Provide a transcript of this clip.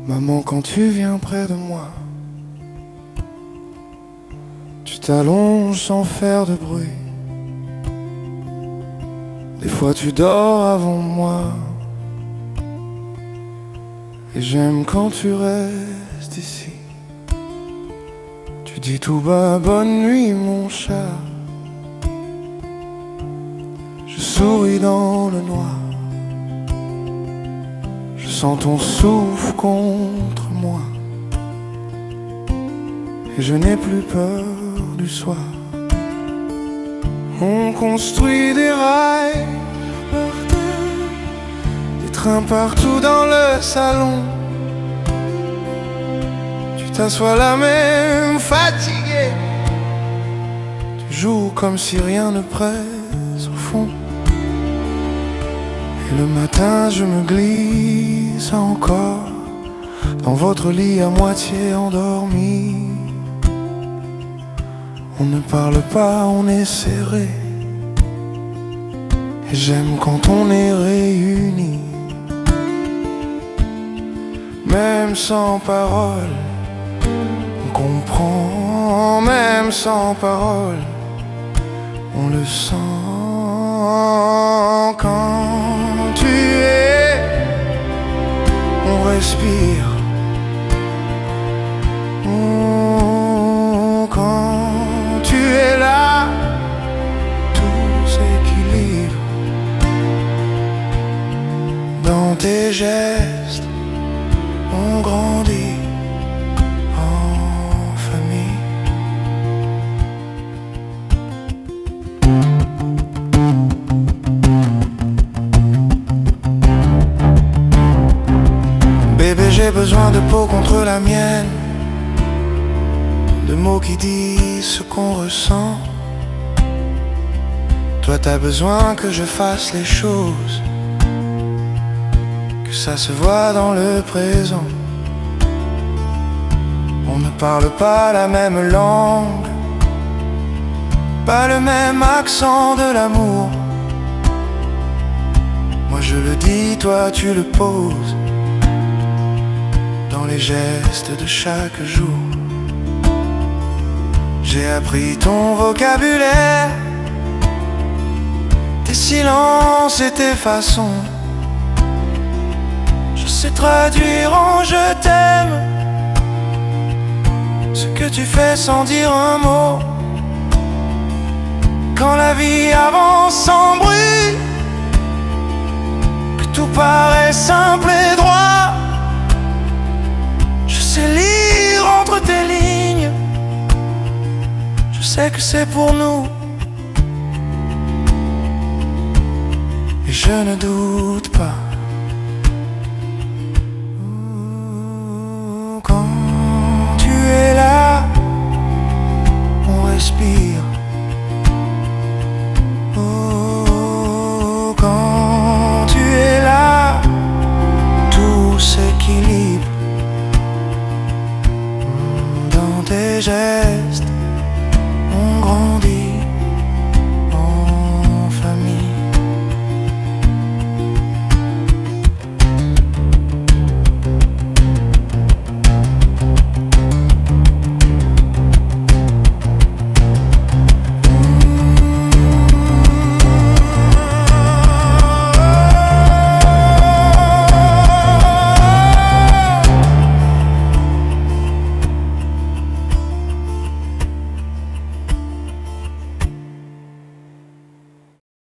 Maman, quand tu viens près de moi, tu t'allonges sans faire de bruit. Des fois tu dors avant moi, et j'aime quand tu restes ici. Tu dis tout bas bonne nuit mon chat. Je souris dans le noir, je sens ton souffle contre moi, et je n'ai plus peur du soir. On construit des rails par terre, des trains partout dans le salon. Tu t'assois là même fatigué, tu joues comme si rien ne presse au fond. Et le matin je me glisse encore dans votre lit à moitié endormi. On ne parle pas, on est serré, et j'aime quand on est réunis. Même sans parole, on comprend, même sans parole, on le sent. Quand tu es, on respire. Quand tu es là, tout s'équilibre. Dans tes gestes, on grandit en famille. Bébé, j'ai besoin de peau contre la mienne, de mots qui disent ce qu'on ressent. Toi t'as besoin que je fasse les choses, que ça se voit dans le présent. On ne parle pas la même langue, pas le même accent de l'amour. Moi je le dis, toi tu le poses dans les gestes de chaque jour. J'ai appris ton vocabulaire, tes silences et tes façons. Je sais traduire en je t'aime ce que tu fais sans dire un mot. Quand la vie avance sans bruit, que tout paraît simple et droit, je sais lire entre tes lignes. Je sais que c'est pour nous, et je ne doute pas. Quand tu es là, on respire. Quand tu es là, tout s'équilibre. Dans tes gestes,